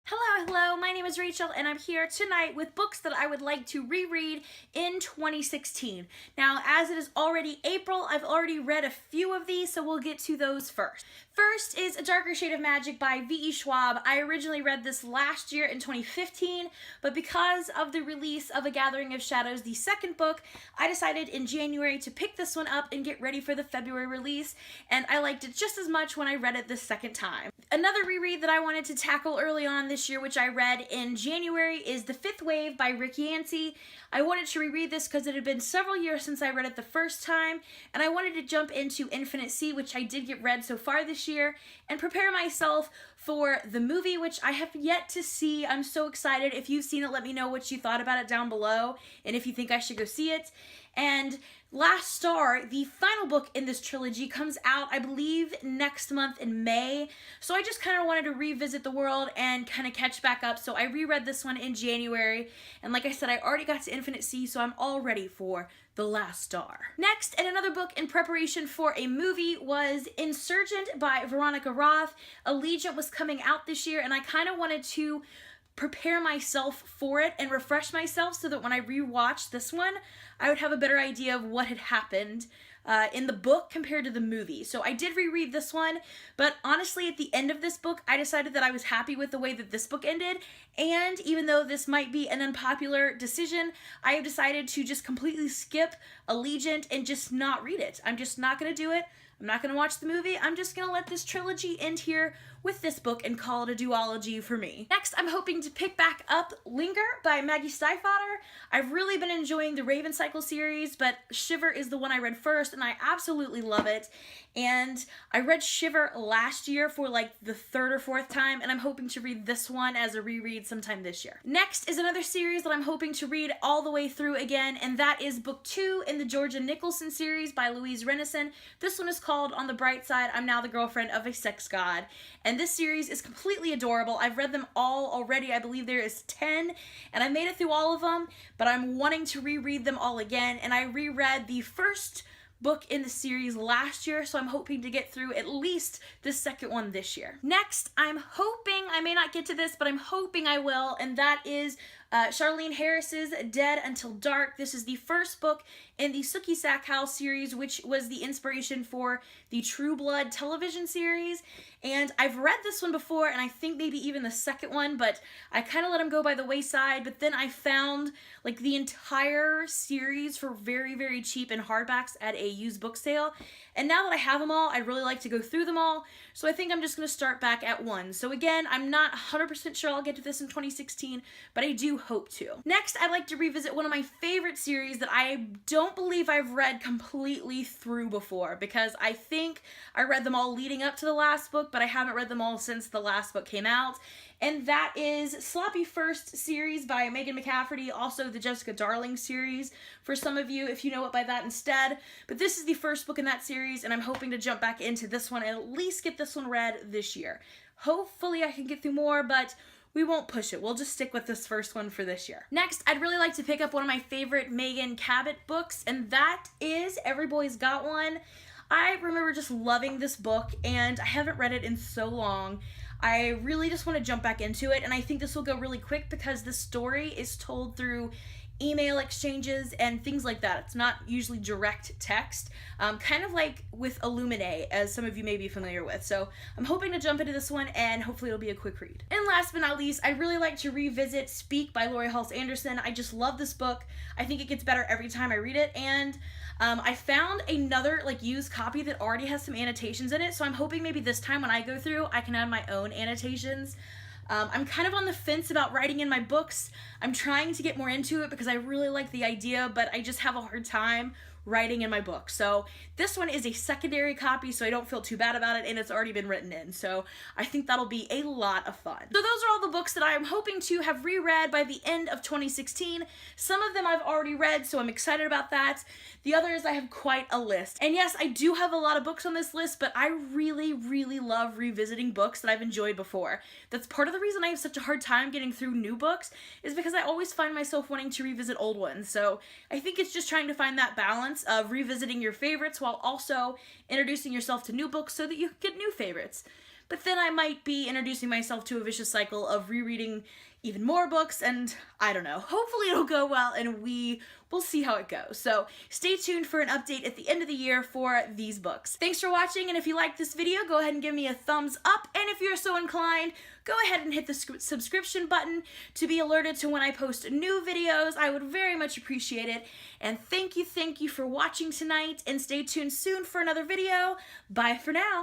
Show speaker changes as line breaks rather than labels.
Hello, my name is Rachel and I'm here tonight with books that I would like to reread in 2016. Now, as it is already April, I've already read a few of these, so we'll get to those first. First is A Darker Shade of Magic by V.E. Schwab. I originally read this last year in 2015, but because of the release of A Gathering of Shadows, the second book, I decided in January to pick this one up and get ready for the February release, and I liked it just as much when I read it the second time. Another reread that I wanted to tackle early on this year, which I read in January, is The Fifth Wave by Rick Yancey. I wanted to reread this because it had been several years since I read it the first time, and I wanted to jump into Infinite Sea, which I did get read so far this year, and prepare myself for the movie, which I have yet to see. I'm so excited. If you've seen it, let me know what you thought about it down below, and if you think I should go see it. And Last Star, the final book in this trilogy, comes out, I believe, next month in May. So I just kind of wanted to revisit the world and kind of catch back up. So I reread this one in January. And like I said, I already got to Infinite Sea, so I'm all ready for The Last Star. Next, and another book in preparation for a movie, was Insurgent by Veronica Roth. Allegiant was coming out this year, and I kind of wanted to prepare myself for it and refresh myself so that when I rewatched this one, I would have a better idea of what had happened in the book compared to the movie. So I did reread this one, but honestly at the end of this book, I decided that I was happy with the way that this book ended, and even though this might be an unpopular decision, I have decided to just completely skip Allegiant and just not read it. I'm just not going to do it. I'm not going to watch the movie. I'm just going to let this trilogy end here with this book and call it a duology for me. Next, I'm hoping to pick back up Linger by Maggie Stiefvater. I've really been enjoying the Raven Cycle series, but Shiver is the one I read first, and I absolutely love it. And I read Shiver last year for like the third or fourth time, and I'm hoping to read this one as a reread sometime this year. Next is another series that I'm hoping to read all the way through again, and that is book 2 in the Georgia Nicholson series by Louise Renison. This one is called On the Bright Side, I'm Now the Girlfriend of a Sex God. And this series is completely adorable. I've read them all already. I believe there is 10, and I made it through all of them, but I'm wanting to reread them all again, and I reread the first book in the series last year, so I'm hoping to get through at least the second one this year. Next, I'm hoping, I may not get to this, but I'm hoping I will, and that is Charlene Harris's Dead Until Dark. This is the first book in the Sookie Stackhouse series, which was the inspiration for the True Blood television series. And I've read this one before, and I think maybe even the second one, but I kind of let them go by the wayside. But then I found like the entire series for very, very cheap in hardbacks at a used book sale. And now that I have them all, I'd really like to go through them all. So I think I'm just going to start back at 1. So again, I'm not 100% sure I'll get to this in 2016, but I do hope to. Next, I'd like to revisit one of my favorite series that I don't believe I've read completely through before, because I think I read them all leading up to the last book, but I haven't read them all since the last book came out. And that is Sloppy First series by Megan McCafferty, also the Jessica Darling series for some of you, if you know it by that instead. But this is the first book in that series, and I'm hoping to jump back into this one and at least get this one read this year. Hopefully I can get through more, but we won't push it. We'll just stick with this first one for this year. Next, I'd really like to pick up one of my favorite Megan Cabot books, and that is Every Boy's Got One. I remember just loving this book, and I haven't read it in so long. I really just want to jump back into it, and I think this will go really quick because the story is told through email exchanges and things like that. It's not usually direct text, kind of like with Illuminae, as some of you may be familiar with. So I'm hoping to jump into this one, and hopefully it'll be a quick read. And last but not least, I'd really like to revisit Speak by Lori Halse Anderson. I just love this book. I think it gets better every time I read it, and I found another like used copy that already has some annotations in it, so I'm hoping maybe this time when I go through, I can add my own annotations. I'm kind of on the fence about writing in my books. I'm trying to get more into it because I really like the idea, but I just have a hard time writing in my book. So this one is a secondary copy, so I don't feel too bad about it, and it's already been written in. So I think that'll be a lot of fun. So those are all the books that I'm hoping to have reread by the end of 2016. Some of them I've already read, so I'm excited about that. The others, I have quite a list. And yes, I do have a lot of books on this list, but I really, really love revisiting books that I've enjoyed before. That's part of the reason I have such a hard time getting through new books, is because I always find myself wanting to revisit old ones. So I think it's just trying to find that balance of revisiting your favorites while also introducing yourself to new books so that you can get new favorites. but then I might be introducing myself to a vicious cycle of rereading even more books, and I don't know. Hopefully it'll go well, and we'll see how it goes. So stay tuned for an update at the end of the year for these books. Thanks for watching, and if you liked this video, go ahead and give me a thumbs up, and if you're so inclined, go ahead and hit the subscription button to be alerted to when I post new videos. I would very much appreciate it. And thank you for watching tonight, and stay tuned soon for another video. Bye for now.